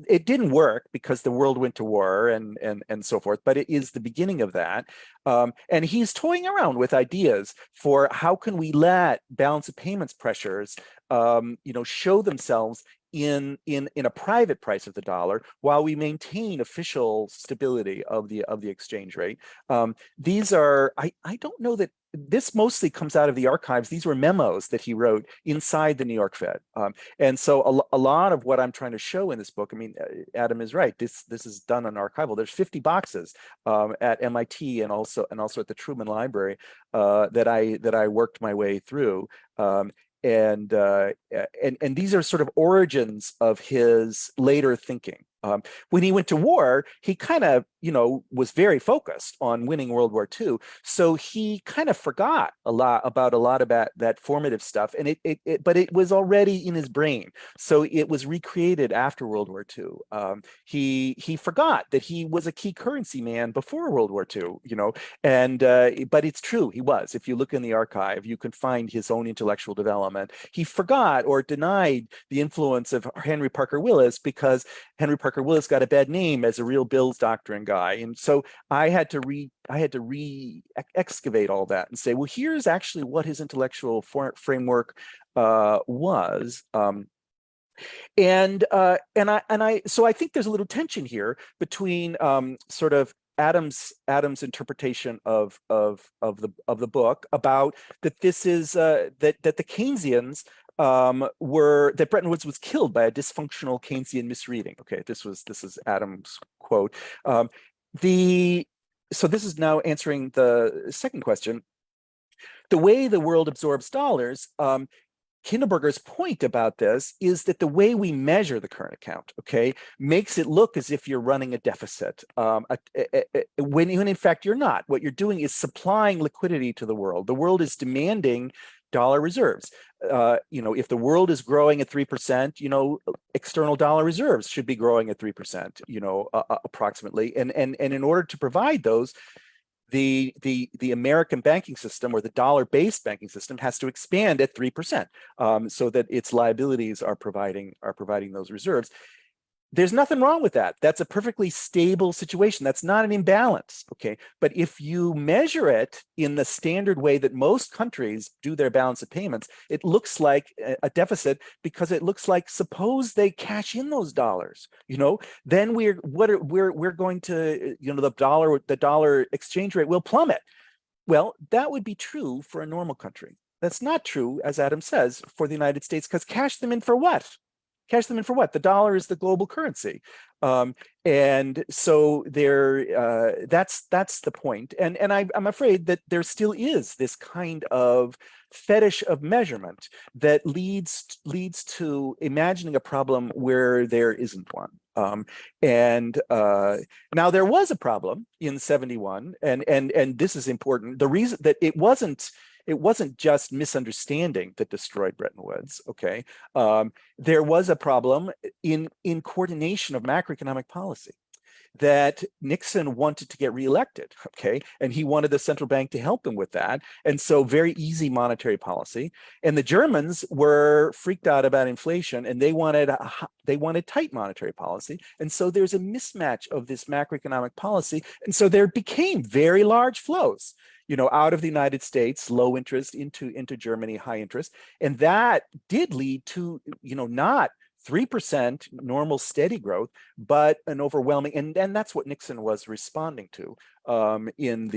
it didn't work because the world went to war and so forth, but it is the beginning of that. And he's toying around with ideas for how can we let balance of payments pressures, show themselves in a private price of the dollar while we maintain official stability of the exchange rate. These are, I don't know that this mostly comes out of the archives. These were memos that he wrote inside the New York Fed. And so a lot of what I'm trying to show in this book, I mean, Adam is right. This is done on archival. There's 50 boxes at MIT and also at the Truman Library that I worked my way through. And these are sort of origins of his later thinking. When he went to war, he kind of, was very focused on winning World War II. So he kind of forgot a lot about that formative stuff, and but it was already in his brain. So it was recreated after World War II. He forgot that he was a key currency man before World War II, and but it's true, he was. If you look in the archive, you can find his own intellectual development. He forgot or denied the influence of Henry Parker Willis because Henry Parker Willis got a bad name as a real Bill's doctrine guy. And so I had to excavate all that and say, well, here's actually what his intellectual framework was. So I think there's a little tension here between sort of Adam's interpretation of the book about that this is that the Keynesians that Bretton Woods was killed by a dysfunctional Keynesian misreading. Okay, this is Adam's quote. So this is now answering the second question. The way the world absorbs dollars, Kindleberger's point about this is that the way we measure the current account, okay, makes it look as if you're running a deficit, when in fact you're not. What you're doing is supplying liquidity to the world. The world is demanding dollar reserves. If the world is growing at 3%, external dollar reserves should be growing at 3%, approximately. And in order to provide those, the American banking system, or the dollar-based banking system, has to expand at 3%, so that its liabilities are providing those reserves. There's nothing wrong with that. That's a perfectly stable situation. That's not an imbalance, okay? But if you measure it in the standard way that most countries do their balance of payments, it looks like a deficit, because it looks like, suppose they cash in those dollars, then we're going to, the dollar exchange rate will plummet. Well, that would be true for a normal country. That's not true, as Adam says, for the United States, because cash them in for what? Cash them in for what? The dollar is the global currency. And so that's the point. And I'm afraid that there still is this kind of fetish of measurement that leads to imagining a problem where there isn't one. Now there was a problem in 71, and this is important. The reason that it wasn't just misunderstanding that destroyed Bretton Woods, okay? There was a problem in coordination of macroeconomic policy, that Nixon wanted to get reelected, okay? And he wanted the central bank to help him with that. And so very easy monetary policy. And the Germans were freaked out about inflation, and they wanted tight monetary policy. And so there's a mismatch of this macroeconomic policy. And so there became very large flows, out of the United States, low interest, into Germany, high interest. And that did lead to, not 3% normal steady growth, but an overwhelming, and that's what Nixon was responding to in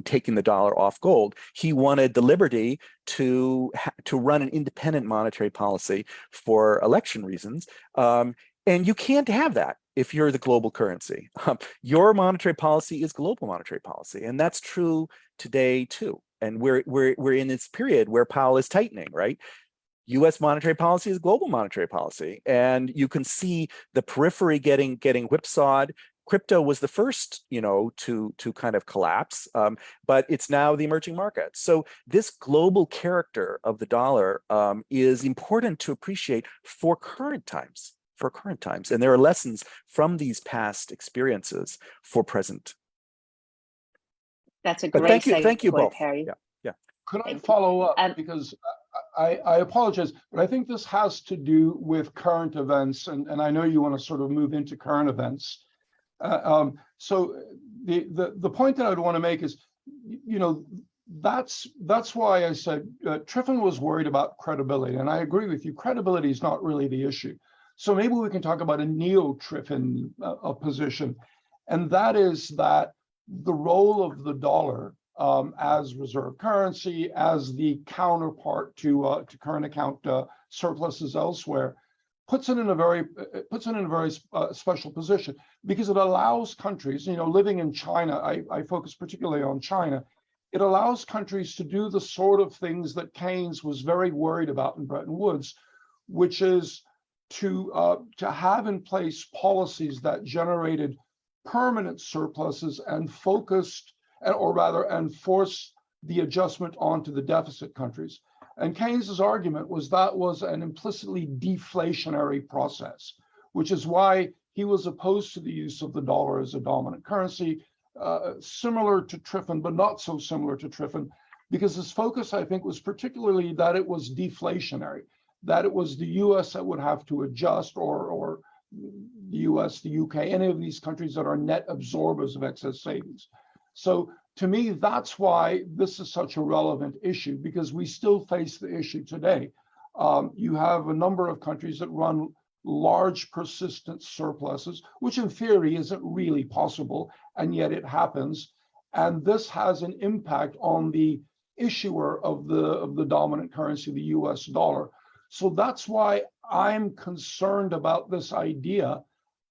taking the dollar off gold. He wanted the liberty to run an independent monetary policy for election reasons. And you can't have that if you're the global currency. Your monetary policy is global monetary policy, and that's true today too. And we're in this period where Powell is tightening, right? U.S. monetary policy is global monetary policy, and you can see the periphery getting whipsawed. Crypto was the first, to kind of collapse, but it's now the emerging markets. So this global character of the dollar is important to appreciate for current times. And there are lessons from these past experiences for present. That's a great thank you both, Harry. Yeah. Could I follow up? Because I apologize, but I think this has to do with current events, and I know you want to sort of move into current events. So the point that I would want to make is, that's why I said Triffin was worried about credibility, and I agree with you. Credibility is not really the issue. So maybe we can talk about a neo-Triffin position, and that is that the role of the dollar as reserve currency, as the counterpart to current account surpluses elsewhere, puts it in a very special position, because it allows countries, living in China, I focus particularly on China, it allows countries to do the sort of things that Keynes was very worried about in Bretton Woods, which is to have in place policies that generated permanent surpluses and forced the adjustment onto the deficit countries. And Keynes's argument was that was an implicitly deflationary process, which is why he was opposed to the use of the dollar as a dominant currency, similar to Triffin, but not so similar to Triffin, because his focus, I think, was particularly that it was deflationary, that it was the US that would have to adjust, or the US, the UK, any of these countries that are net absorbers of excess savings. So to me, that's why this is such a relevant issue, because we still face the issue today. You have a number of countries that run large persistent surpluses, which in theory isn't really possible, and yet it happens. And this has an impact on the issuer of the dominant currency, the US dollar. So that's why I'm concerned about this idea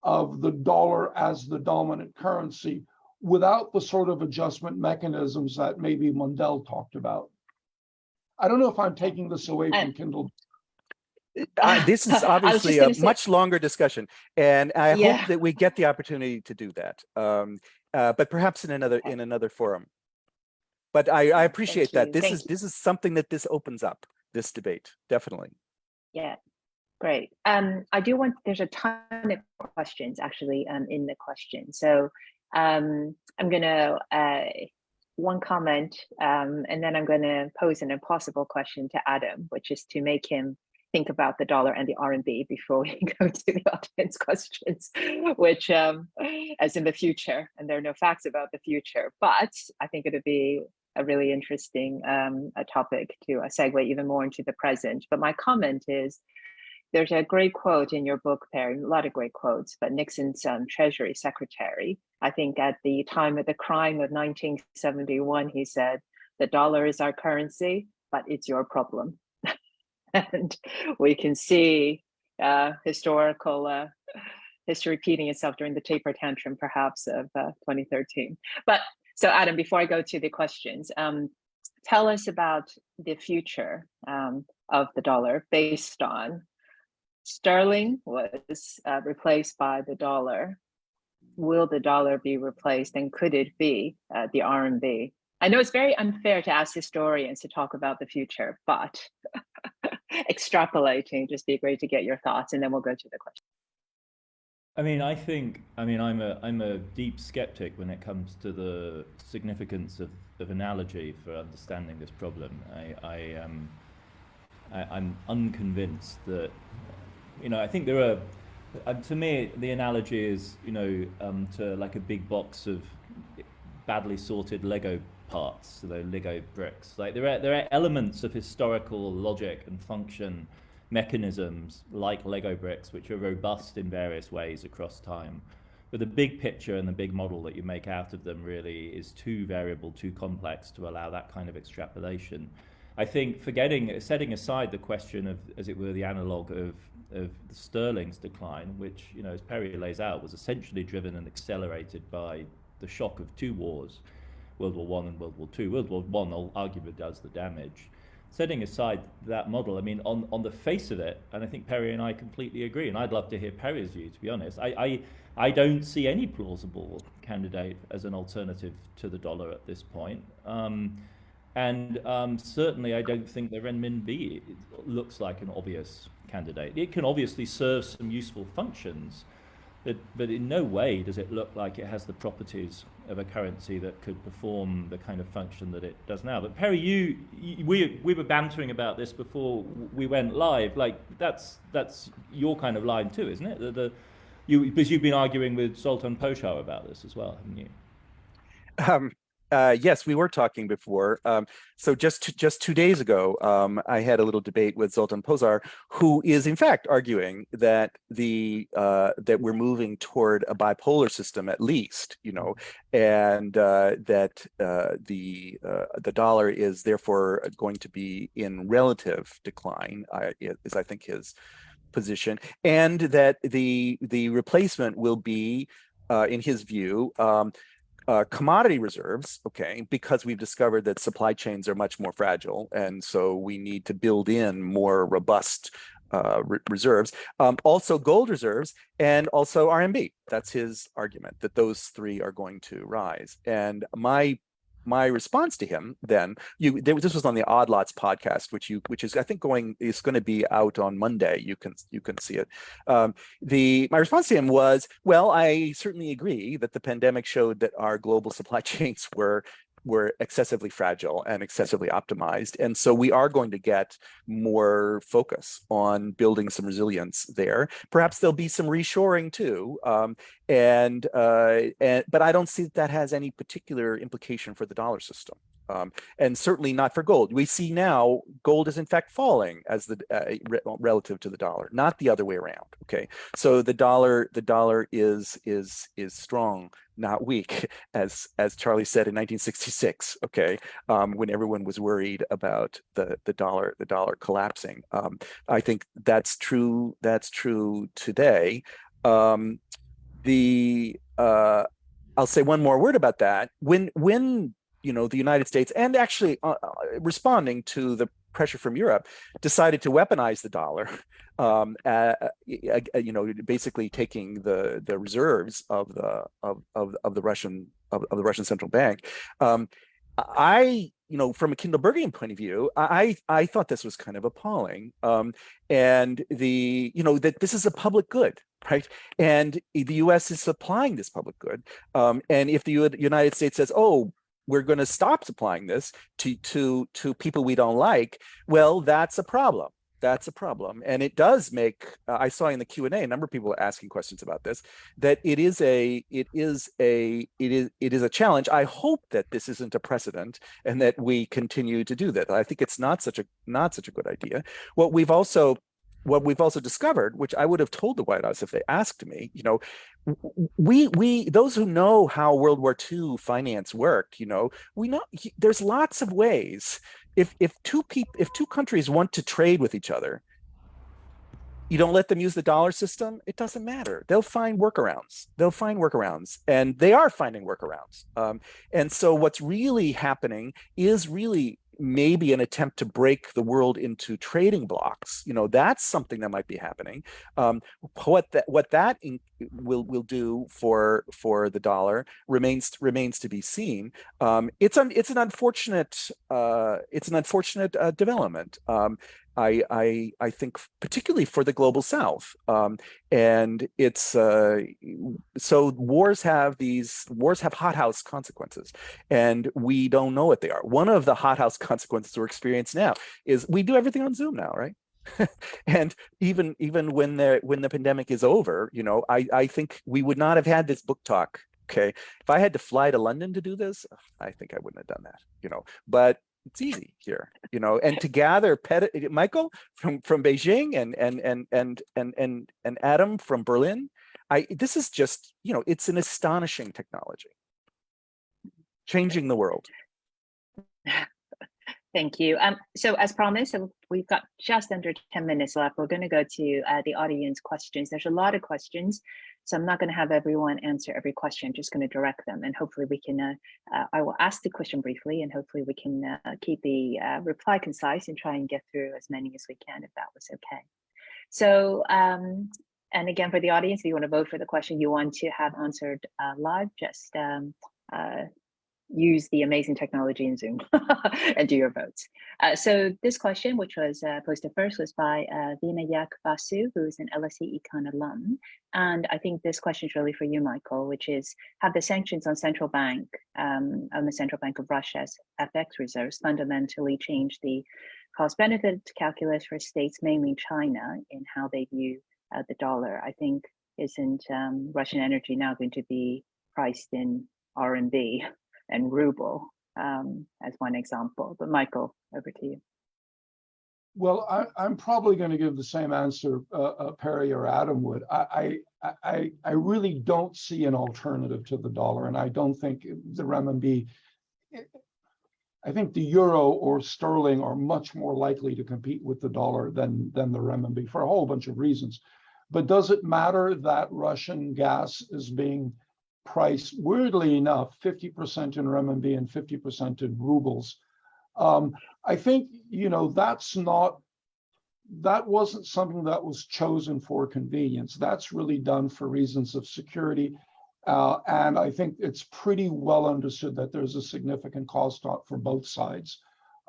of the dollar as the dominant currency without the sort of adjustment mechanisms that maybe Mundell talked about. I don't know if I'm taking this away from Kindle. This is obviously a much longer discussion, and I hope that we get the opportunity to do that, but perhaps in another forum. But I appreciate that. This is something that this opens up, this debate, definitely. Yeah, great. There's a ton of questions actually in the question. So I'm gonna one comment, and then I'm gonna pose an impossible question to Adam, which is to make him think about the dollar and the RMB before we go to the audience questions, which as in the future, and there are no facts about the future, but I think it would be a really interesting a topic to segue even more into the present. But my comment is, there's a great quote in your book, Perry, a lot of great quotes, but Nixon's Treasury Secretary, I think at the time of the crime of 1971, he said, the dollar is our currency, but it's your problem. And we can see history repeating itself during the taper tantrum, perhaps, of 2013. But so, Adam, before I go to the questions, tell us about the future of the dollar based on sterling was replaced by the dollar. Will the dollar be replaced, and could it be the RMB? I know it's very unfair to ask historians to talk about the future, but extrapolating, just be great to get your thoughts, and then we'll go to the question. I'm a deep skeptic when it comes to the significance of analogy for understanding this problem. I'm unconvinced that, I think there are, to me, the analogy is, to like a big box of badly sorted Lego parts, so they're Lego bricks. Like there are elements of historical logic and function mechanisms like Lego bricks, which are robust in various ways across time. But the big picture and the big model that you make out of them really is too variable, too complex to allow that kind of extrapolation. I think setting aside the question of, as it were, the analog of the sterling's decline, which, as Perry lays out, was essentially driven and accelerated by the shock of two wars, World War I and World War II. World War I arguably does the damage. Setting aside that model, on the face of it, and I think Perry and I completely agree, and I'd love to hear Perry's view, to be honest, I don't see any plausible candidate as an alternative to the dollar at this point. Certainly I don't think the renminbi looks like an obvious candidate. It can obviously serve some useful functions, but in no way does it look like it has the properties of a currency that could perform the kind of function that it does now. But Perry, we were bantering about this before we went live. Like that's your kind of line too, isn't it? Because you've been arguing with Zoltan Pochar about this as well, haven't you? Yes, we were talking before. So just 2 days ago, I had a little debate with Zoltan Pochar, who is in fact arguing that that we're moving toward a bipolar system at least, and that the dollar is therefore going to be in relative decline, is I think his position, and that the replacement will be, in his view, commodity reserves, because we've discovered that supply chains are much more fragile, and so we need to build in more robust reserves, also gold reserves, and also RMB. That's his argument, that those three are going to rise. And my response to him then, this was on the Odd Lots podcast, which is I think going to be out on Monday. You can see it. My response to him was, well, I certainly agree that the pandemic showed that our global supply chains were excessively fragile and excessively optimized. And so we are going to get more focus on building some resilience there. Perhaps there'll be some reshoring too. But I don't see that has any particular implication for the dollar system. And certainly not for gold. We see now gold is in fact falling as relative to the dollar, not the other way around. Okay, so the dollar is strong, not weak, as Charlie said in 1966. Okay, when everyone was worried about the dollar collapsing. I think that's true. That's true today. I'll say one more word about that. When the United States, and actually responding to the pressure from Europe, decided to weaponize the dollar, basically taking the reserves of the Russian central bank. From a Kindlebergian point of view, I thought this was kind of appalling, and that this is a public good, right? And the U.S. is supplying this public good, and if the United States says, "Oh, we're going to stop supplying this to people we don't like," well, that's a problem. That's a problem, and it does make. I saw in the Q&A a number of people asking questions about this. That it is a challenge. I hope that this isn't a precedent, and that we continue to do that. I think it's not such a good idea. What we've also discovered, which I would have told the White House if they asked me, we those who know how World War II finance worked, we know there's lots of ways. If two countries want to trade with each other, you don't let them use the dollar system, it doesn't matter. They'll find workarounds. And they are finding workarounds. And so what's really happening is really maybe an attempt to break the world into trading blocks. That's something that might be happening. What that will do for the dollar remains to be seen. It's an unfortunate development. I think particularly for the global South, and it's so wars have hothouse consequences, and we don't know what they are. One of the hothouse consequences we're experiencing now is we do everything on Zoom now, right? And even when the pandemic is over, I think we would not have had this book talk. Okay, if I had to fly to London to do this, I think I wouldn't have done that. But it's easy here, and to gather Michael from Beijing and Adam from Berlin. This is just, it's an astonishing technology, changing the world. Thank you. So as promised, we've got just under 10 minutes left. We're going to go to the audience questions. There's a lot of questions, so I'm not going to have everyone answer every question. I'm just going to direct them, and hopefully we can, I will ask the question briefly, and hopefully we can keep the reply concise and try and get through as many as we can, if that was okay. So, and again, for the audience, if you want to vote for the question you want to have answered live, just use the amazing technology in Zoom and do your votes. So this question, which was posted first, was by Vinayak Basu, who is an LSE Econ alum. And I think this question is really for you, Michael, which is, have the sanctions on the Central Bank of Russia's FX reserves fundamentally changed the cost-benefit calculus for states, mainly China, in how they view the dollar? I think, isn't Russian energy now going to be priced in RMB and ruble as one example? But Michael, over to you. Well, I'm probably going to give the same answer Perry or Adam would. I really don't see an alternative to the dollar, and I don't think the renminbi. I think the euro or sterling are much more likely to compete with the dollar than the renminbi for a whole bunch of reasons. But does it matter that Russian gas is being priced, weirdly enough, 50% in renminbi and 50% in rubles? I think, that's not that wasn't something that was chosen for convenience. That's really done for reasons of security. And I think it's pretty well understood that there's a significant cost for both sides.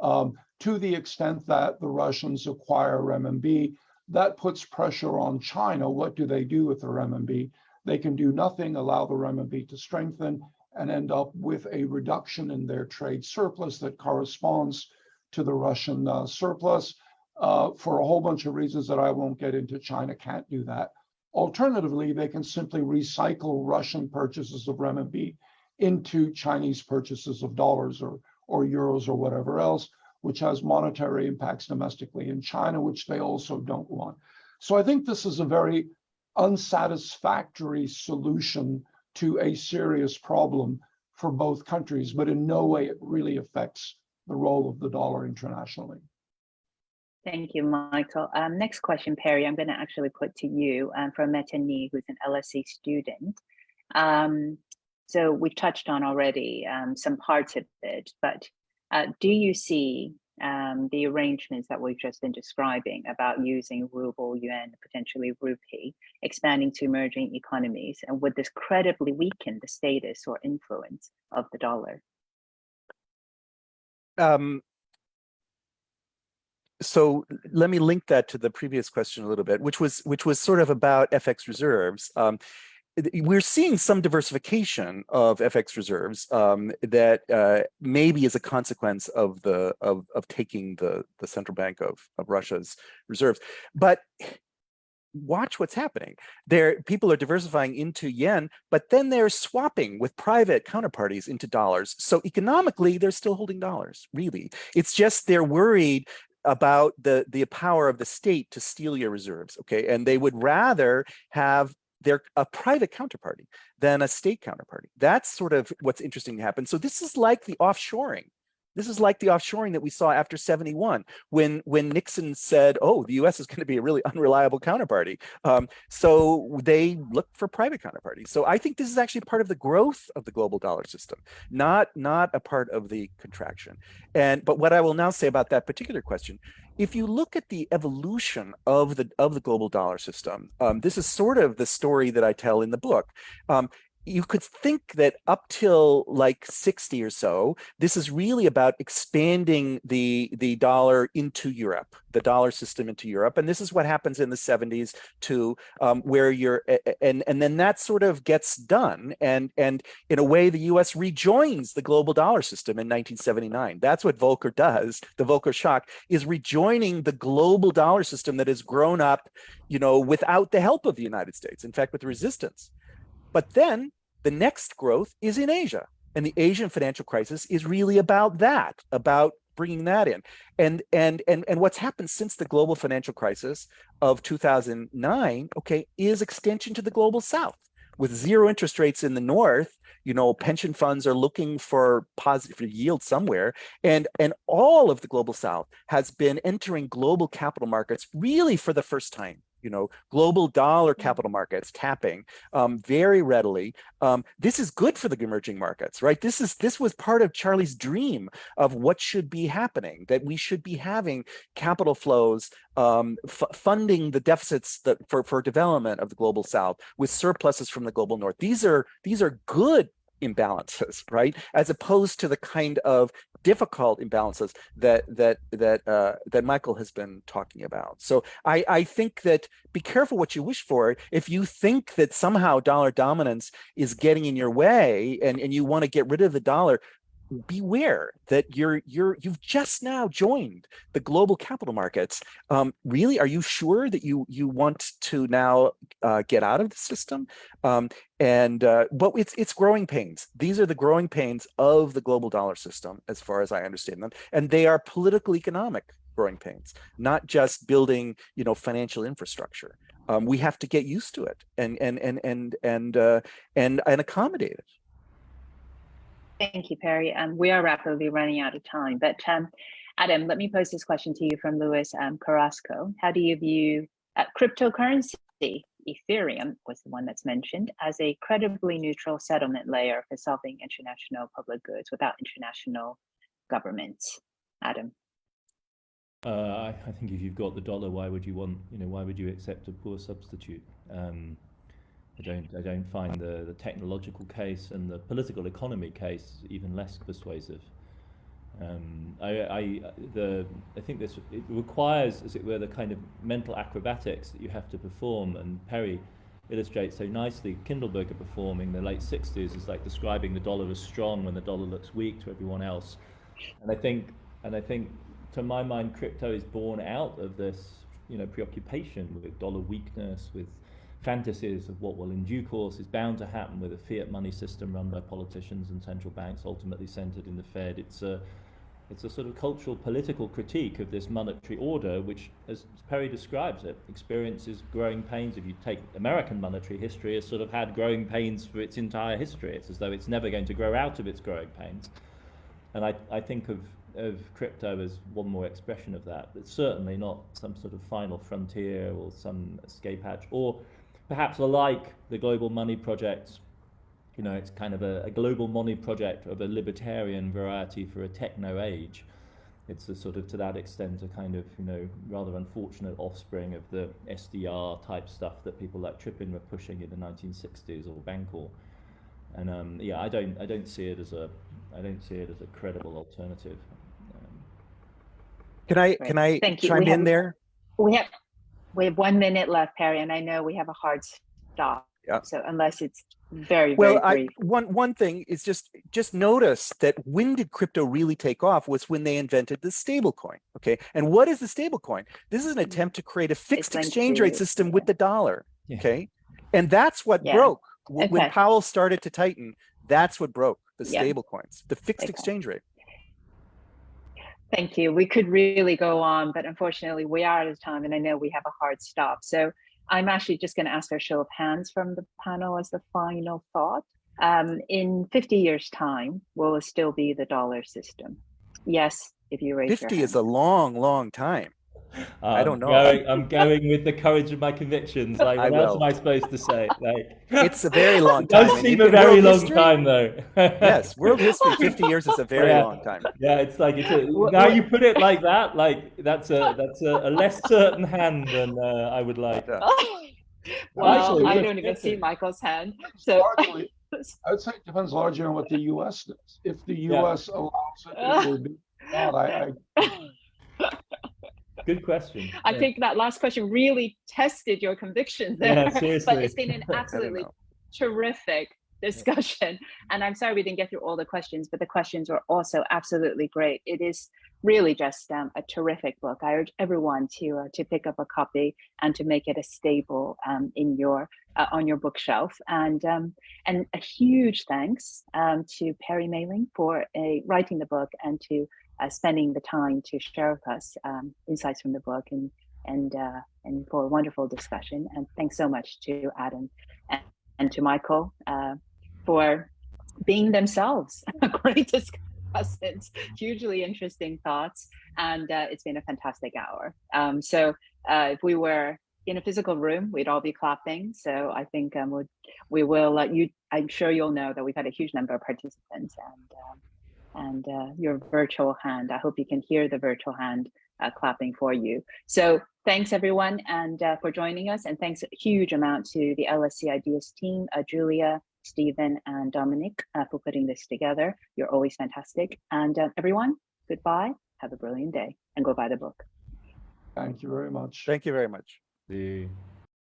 To the extent that the Russians acquire renminbi, that puts pressure on China. What do they do with the renminbi? They can do nothing, allow the renminbi to strengthen, and end up with a reduction in their trade surplus that corresponds to the Russian surplus. For a whole bunch of reasons that I won't get into, China can't do that. Alternatively, they can simply recycle Russian purchases of renminbi into Chinese purchases of dollars or euros or whatever else, which has monetary impacts domestically in China, which they also don't want. So I think this is a very unsatisfactory solution to a serious problem for both countries, but in no way it really affects the role of the dollar internationally. Thank you, Michael. Next question, Perry, I'm going to actually put to you from Mehrling, who's an LSE student. So we've touched on already some parts of it, but do you see the arrangements that we've just been describing about using ruble, yuan, potentially rupee, expanding to emerging economies, and would this credibly weaken the status or influence of the dollar? So let me link that to the previous question a little bit, which was sort of about FX reserves. We're seeing some diversification of FX reserves that maybe is a consequence of taking the central bank of Russia's reserves. But watch what's happening. People are diversifying into yen, but then they're swapping with private counterparties into dollars. So economically, they're still holding dollars, really. It's just they're worried about the power of the state to steal your reserves, okay? And they would rather have a private counterparty than a state counterparty. That's sort of what's interesting to happen. So this is like the offshoring. This is like the offshoring that we saw after 71, when Nixon said, oh, the US is going to be a really unreliable counterparty. So they looked for private counterparties. So I think this is actually part of the growth of the global dollar system, not a part of the contraction. But what I will now say about that particular question, if you look at the evolution of the global dollar system, this is sort of the story that I tell in the book. You could think that up till like 60 or so, this is really about expanding the dollar into Europe, the dollar system into Europe. And this is what happens in the 70s too, where and then that sort of gets done. And in a way, the US rejoins the global dollar system in 1979. That's what Volcker does. The Volcker shock is rejoining the global dollar system that has grown up, without the help of the United States, in fact, with resistance. But then the next growth is in Asia. And the Asian financial crisis is really about that, about bringing that in. And what's happened since the global financial crisis of 2009, okay, is extension to the global South. With zero interest rates in the North, pension funds are looking for positive yield somewhere. And all of the global South has been entering global capital markets really for the first time. Global dollar capital markets tapping very readily. This is good for the emerging markets, right? This was part of Charlie's dream of what should be happening, that we should be having capital flows funding the deficits for development of the global South with surpluses from the global North. These are good imbalances, right? As opposed to the kind of difficult imbalances that Michael has been talking about. So I think that be careful what you wish for. If you think that somehow dollar dominance is getting in your way and you want to get rid of the dollar, beware that you've just now joined the global capital markets. Really, are you sure that you want to now get out of the system? But it's growing pains. These are the growing pains of the global dollar system, as far as I understand them, and they are political economic growing pains, not just building financial infrastructure. We have to get used to it and accommodate it. Thank you, Perry. We are rapidly running out of time, but Adam, let me pose this question to you from Luis Carrasco. How do you view cryptocurrency? Ethereum was the one that's mentioned as a credibly neutral settlement layer for solving international public goods without international governments. Adam. I think if you've got the dollar, why would you want, why would you accept a poor substitute? I don't find the technological case and the political economy case even less persuasive. I think it requires, as it were, the kind of mental acrobatics that you have to perform, and Perry illustrates so nicely Kindleberger performing in the late 60s is like describing the dollar as strong when the dollar looks weak to everyone else. And I think to my mind, crypto is born out of this, preoccupation with dollar weakness, with fantasies of what will in due course is bound to happen with a fiat money system run by politicians and central banks, ultimately centered in the Fed. It's a sort of cultural political critique of this monetary order, which, as Perry describes it, experiences growing pains. If you take American monetary history, has sort of had growing pains for its entire history. It's as though it's never going to grow out of its growing pains. And I think of crypto as one more expression of that. It's certainly not some sort of final frontier or some escape hatch, or perhaps like the global money projects, it's kind of a global money project of a libertarian variety for a techno age. It's a sort of, to that extent, a kind of, rather unfortunate offspring of the SDR type stuff that people like Triffin were pushing in the 1960s, or Bancor. And I don't see it as a credible alternative. Can I chime in there? We have 1 minute left, Perry, and I know we have a hard stop. Yeah. So unless it's very well, brief. One thing is just notice that when did crypto really take off was when they invented the stable coin. Okay, and what is the stable coin? This is an attempt to create a fixed exchange rate system with the dollar. Yeah. Okay, and that's what broke when Powell started to tighten. That's what broke the stable coins, the fixed exchange rate. Thank you. We could really go on, but unfortunately we are out of time, and I know we have a hard stop. So I'm actually just going to ask for a show of hands from the panel as the final thought. In 50 years' time, will it still be the dollar system? Yes, if you raise your hand. 50 is a long, long time. I don't know. I'm going with the courage of my convictions. Like, what else am I supposed to say? Like, it's a very long time. It does seem a very long time, though. Yes, world history, 50 years is a very long time. Yeah, it's like now you put it like that. Like that's a less certain hand than I would like. Well, actually, I don't even see Michael's hand. So largely, I would say it depends largely on what the U.S. does. If the U.S. allows it, it will be. Good question. I think that last question really tested your convictions there. Yeah, seriously. But it's been an absolutely terrific discussion. And I'm sorry we didn't get through all the questions, but the questions were also absolutely great. It is really just a terrific book. I urge everyone to pick up a copy and to make it a staple in your on your bookshelf. And a huge thanks to Perry Mehrling for writing the book and to spending the time to share with us insights from the book and for a wonderful discussion. And thanks so much to Adam and to Michael for being themselves great discussants, hugely interesting thoughts, and it's been a fantastic hour. So if we were in a physical room, we'd all be clapping. So I think we will. I'm sure you'll know that we've had a huge number of participants, and your virtual hand. I hope you can hear the virtual hand clapping for you. So thanks everyone, and for joining us, and thanks a huge amount to the LSE Ideas team, Julia, Stephen, and Dominic for putting this together. You're always fantastic. And everyone, goodbye. Have a brilliant day, and go buy the book. Thank you very much. Thank you very much. See you.